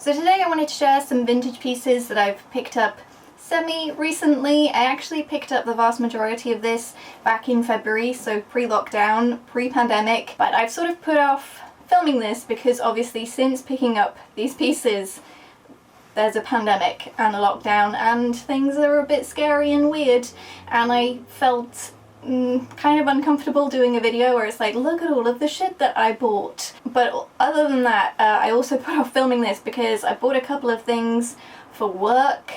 So today I wanted to share some vintage pieces that I've picked up semi-recently. I actually picked up the vast majority of this back in February, so pre-lockdown, pre-pandemic, but I've sort of put off filming this because obviously since picking up these pieces there's a pandemic and a lockdown and things are a bit scary and weird, and I felt kind of uncomfortable doing a video where it's like, look at all of the shit that I bought. But other than that, I also put off filming this because I bought a couple of things for work.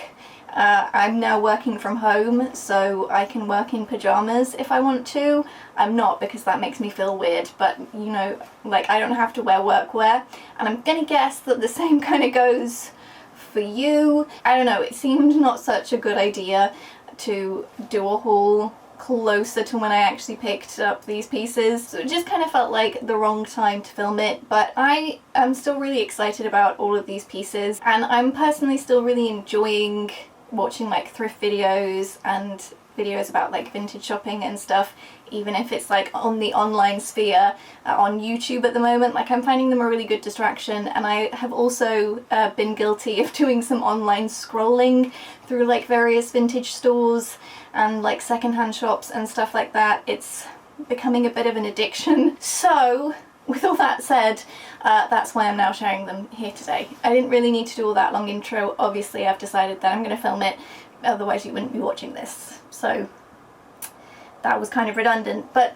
I'm now working from home, so I can work in pajamas if I want to. I'm not, because that makes me feel weird, but you know, like, I don't have to wear workwear, and I'm gonna guess that the same kind of goes for you. I don't know, it seemed not such a good idea to do a haul closer to when I actually picked up these pieces, so it just kind of felt like the wrong time to film it. But I am still really excited about all of these pieces, and I'm personally still really enjoying watching like thrift videos and videos about like vintage shopping and stuff, even if it's like on the online sphere on YouTube at the moment. Like, I'm finding them a really good distraction, and I have also been guilty of doing some online scrolling through like various vintage stores and like secondhand shops and stuff like that. It's becoming a bit of an addiction. So with all that said, that's why I'm now sharing them here today. I didn't really need to do all that long intro. Obviously I've decided that I'm going to film it, otherwise you wouldn't be watching this. So that was kind of redundant, but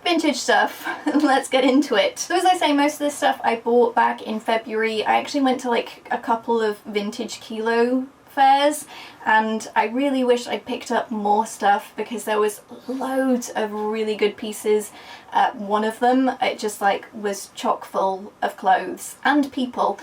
vintage stuff, let's get into it. So as I say, most of this stuff I bought back in February. I actually went to like a couple of vintage kilo fairs, and I really wish I'd picked up more stuff because there was loads of really good pieces at one of them. It just like was chock full of clothes and people,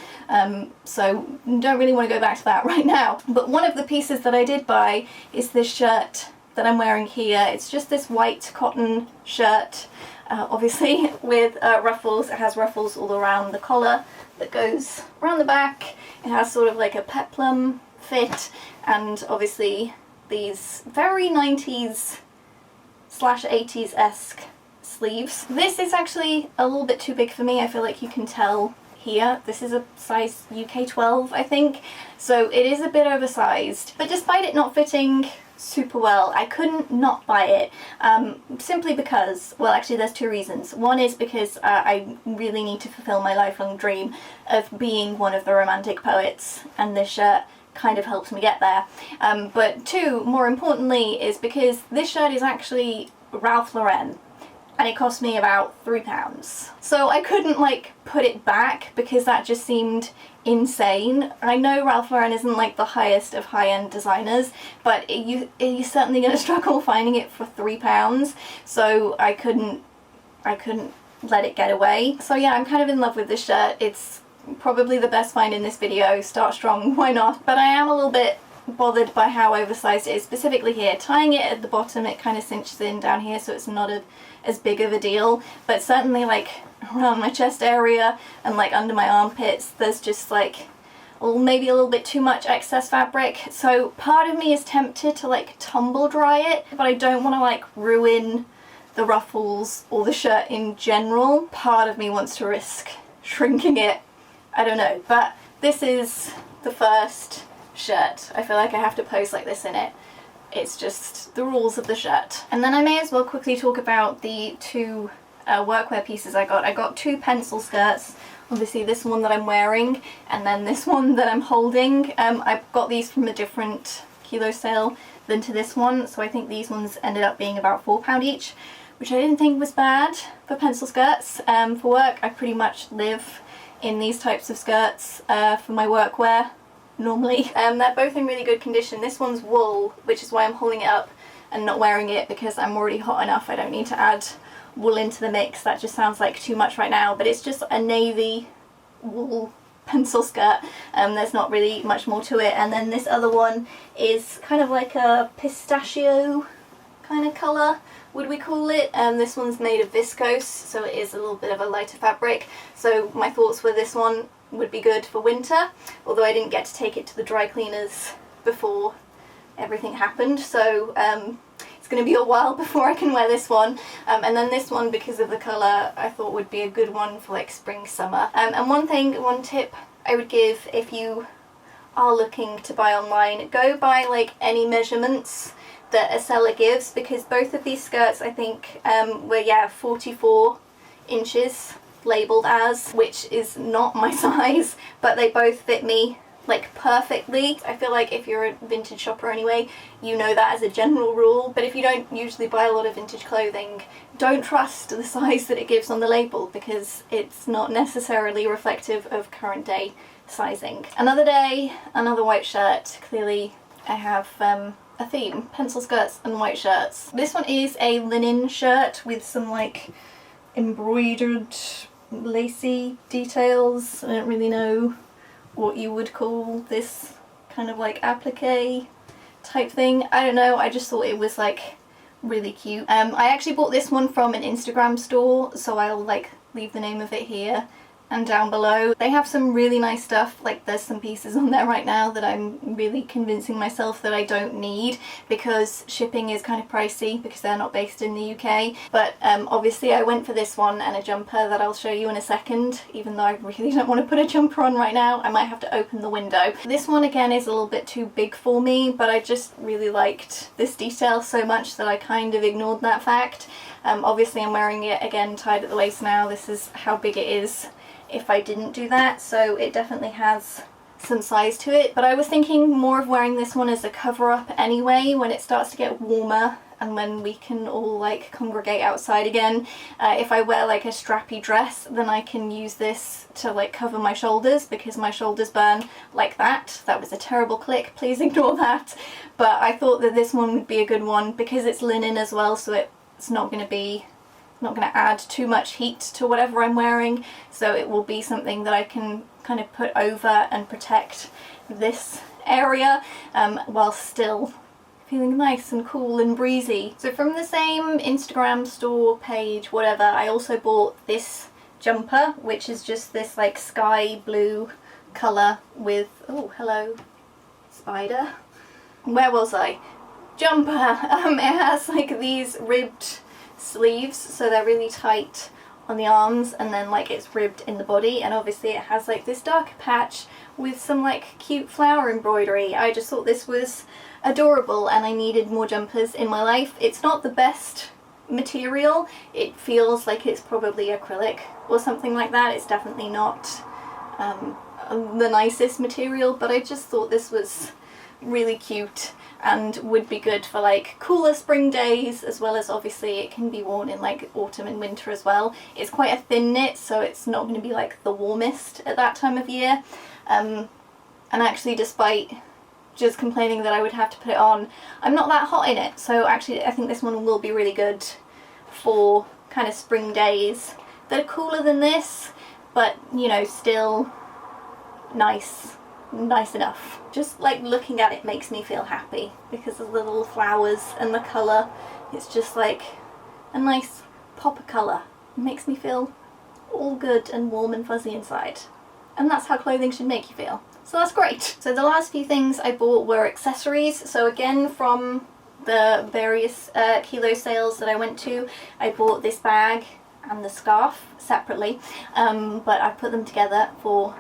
so don't really want to go back to that right now. But one of the pieces that I did buy is this shirt that I'm wearing here. It's just this white cotton shirt, obviously with ruffles. It has ruffles all around the collar that goes around the back. It has sort of like a peplum fit, and obviously these very 90s / 80s-esque sleeves. This is actually a little bit too big for me. I feel like you can tell here. This is a size UK 12, I think, so it is a bit oversized. But despite it not fitting super well, I couldn't not buy it, simply because, well, actually there's two reasons. One is because I really need to fulfill my lifelong dream of being one of the romantic poets, and this shirt kind of helps me get there. But two, more importantly, is because this shirt is actually Ralph Lauren, and it cost me about £3. So I couldn't like put it back because that just seemed insane. I know Ralph Lauren isn't like the highest of high-end designers, but you're certainly going to struggle finding it for £3, so I couldn't let it get away. So yeah, I'm kind of in love with this shirt. It's probably the best find in this video. Start strong, why not? But I am a little bit bothered by how oversized it is, specifically here. Tying it at the bottom, it kind of cinches in down here, so it's not as big of a deal, but certainly like around my chest area and like under my armpits there's just like maybe a little bit too much excess fabric. So part of me is tempted to like tumble dry it, but I don't want to like ruin the ruffles or the shirt in general. Part of me wants to risk shrinking it. I don't know, but this is the first shirt. I feel like I have to pose like this in it. It's just the rules of the shirt. And then I may as well quickly talk about the two workwear pieces I got. I got two pencil skirts. Obviously this one that I'm wearing, and then this one that I'm holding. I got these from a different kilo sale than to this one, so I think these ones ended up being about £4 each, which I didn't think was bad for pencil skirts. For work, I pretty much live in these types of skirts for my workwear normally. They're both in really good condition. This one's wool, which is why I'm holding it up and not wearing it, because I'm already hot enough. I don't need to add wool into the mix. That just sounds like too much right now, but it's just a navy wool pencil skirt. There's not really much more to it. And then this other one is kind of like a pistachio kind of colour, would we call it? This one's made of viscose, so it is a little bit of a lighter fabric. So my thoughts were this one would be good for winter, although I didn't get to take it to the dry cleaners before everything happened, so it's going to be a while before I can wear this one. And then this one, because of the colour, I thought would be a good one for like spring, summer. And one tip I would give if you are looking to buy online, go by like any measurements that a seller gives, because both of these skirts I think were 44 inches labelled as, which is not my size, but they both fit me like perfectly. I feel like if you're a vintage shopper anyway, you know that as a general rule, but if you don't usually buy a lot of vintage clothing, don't trust the size that it gives on the label, because it's not necessarily reflective of current day sizing. Another day, another white shirt. Clearly I have a theme, pencil skirts and white shirts. This one is a linen shirt with some like embroidered lacy details. I don't really know what you would call this kind of like applique type thing. I don't know, I just thought it was like really cute. I actually bought this one from an Instagram store, so I'll like leave the name of it here and down below. They have some really nice stuff, like there's some pieces on there right now that I'm really convincing myself that I don't need, because shipping is kind of pricey because they're not based in the UK. But obviously I went for this one and a jumper that I'll show you in a second, even though I really don't want to put a jumper on right now. I might have to open the window. This one again is a little bit too big for me, but I just really liked this detail so much that I kind of ignored that fact. Obviously I'm wearing it again tied at the waist now. This is how big it is if I didn't do that, so it definitely has some size to it. But I was thinking more of wearing this one as a cover up anyway when it starts to get warmer and when we can all like congregate outside again. If I wear like a strappy dress, then I can use this to like cover my shoulders, because my shoulders burn like that. That was a terrible click, please ignore that. But I thought that this one would be a good one because it's linen as well, so it's not going to add too much heat to whatever I'm wearing, so it will be something that I can kind of put over and protect this area while still feeling nice and cool and breezy. So from the same Instagram store page, whatever, I also bought this jumper, which is just this like sky blue colour with, oh hello spider, where was I? Jumper. It has like these ribbed sleeves, so they're really tight on the arms, and then like it's ribbed in the body, and obviously it has like this darker patch with some like cute flower embroidery. I just thought this was adorable and I needed more jumpers in my life. It's not the best material, it feels like it's probably acrylic or something like that. It's definitely not the nicest material, but I just thought this was really cute and would be good for like cooler spring days, as well as obviously it can be worn in like autumn and winter as well. It's quite a thin knit, so it's not going to be like the warmest at that time of year. And actually, despite just complaining that I would have to put it on, I'm not that hot in it, so actually I think this one will be really good for kind of spring days that are cooler than this, but you know, still nice enough. Just like looking at it makes me feel happy because of the little flowers and the colour. It's just like a nice pop of colour. It makes me feel all good and warm and fuzzy inside. And that's how clothing should make you feel. So that's great. So the last few things I bought were accessories. So again, from the various kilo sales that I went to, I bought this bag and the scarf separately, but I put them together for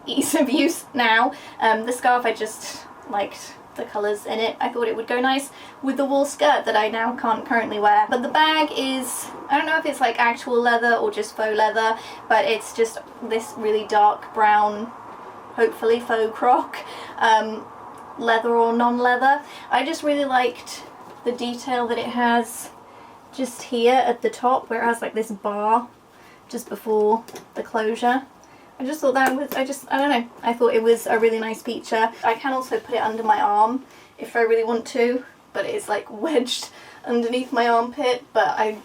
ease of use now. The scarf, I just liked the colours in it. I thought it would go nice with the wool skirt that I now can't currently wear. But the bag is, I don't know if it's like actual leather or just faux leather, but it's just this really dark brown, hopefully faux croc, leather or non-leather. I just really liked the detail that it has just here at the top, where it has like this bar just before the closure. I just thought that was, I don't know, I thought it was a really nice feature. I can also put it under my arm if I really want to, but it is like wedged underneath my armpit. But I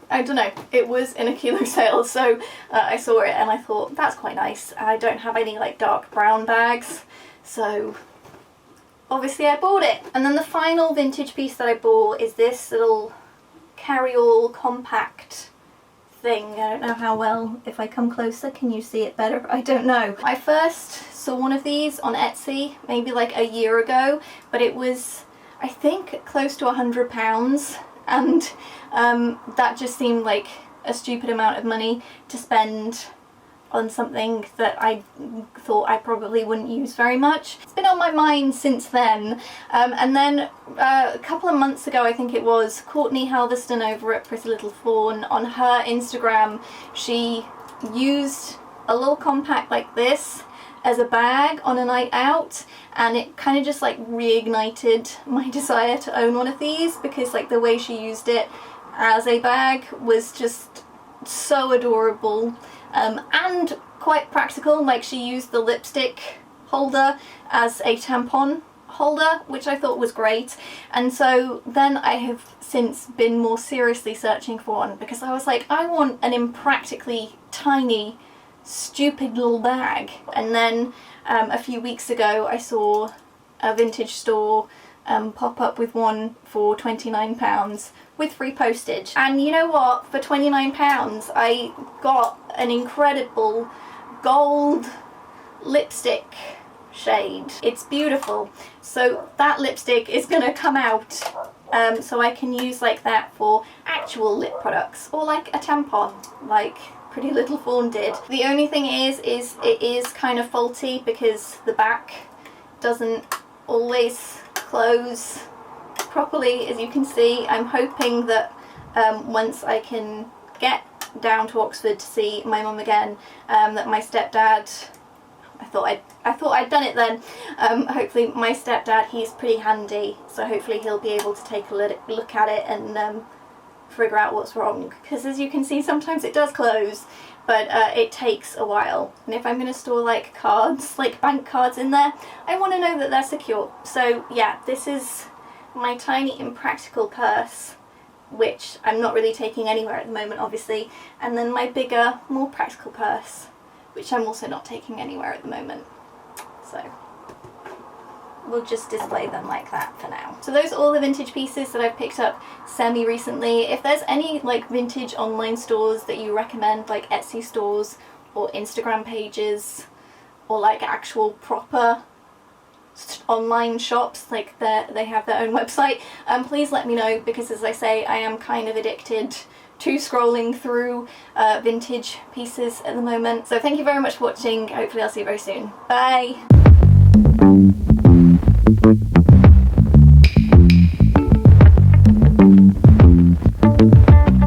don't know, it was in a kilo sale, so I saw it and I thought that's quite nice. I don't have any like dark brown bags, so obviously I bought it. And then the final vintage piece that I bought is this little carry-all compact thing. I don't know how well, if I come closer, can you see it better? I don't know. I first saw one of these on Etsy maybe like a year ago, but it was, I think, close to £100, and that just seemed like a stupid amount of money to spend on something that I thought I probably wouldn't use very much. It's been on my mind since then. And then a couple of months ago, I think it was, Courtney Halverston over at Pretty Little Fawn, on her Instagram, she used a little compact like this as a bag on a night out, and it kind of just like reignited my desire to own one of these, because like the way she used it as a bag was just so adorable, and quite practical. Like, she used the lipstick holder as a tampon holder, which I thought was great. And so then I have since been more seriously searching for one, because I was like, I want an impractically tiny, stupid little bag. And then a few weeks ago I saw a vintage store pop up with one for £29 with free postage. And you know what? For £29 I got an incredible gold lipstick shade. It's beautiful. So that lipstick is gonna come out so I can use like that for actual lip products, or like a tampon, like Pretty Little Fawn did. The only thing is it is kind of faulty, because the back doesn't always close properly, as you can see. I'm hoping that once I can get down to Oxford to see my mum again, that my stepdad, I thought I'd done it then. Hopefully my stepdad, he's pretty handy, so hopefully he'll be able to take a look at it and figure out what's wrong, because as you can see, sometimes it does close, but it takes a while. And if I'm going to store like cards, like bank cards in there, I want to know that they're secure. So yeah, this is my tiny impractical purse, which I'm not really taking anywhere at the moment, obviously, and then my bigger, more practical purse, which I'm also not taking anywhere at the moment. So we'll just display them like that for now. So those are all the vintage pieces that I've picked up semi-recently. If there's any like vintage online stores that you recommend, like Etsy stores or Instagram pages, or like actual proper online shops, like they have their own website, please let me know, because as I say, I am kind of addicted to scrolling through vintage pieces at the moment. So thank you very much for watching. Hopefully I'll see you very soon. Bye!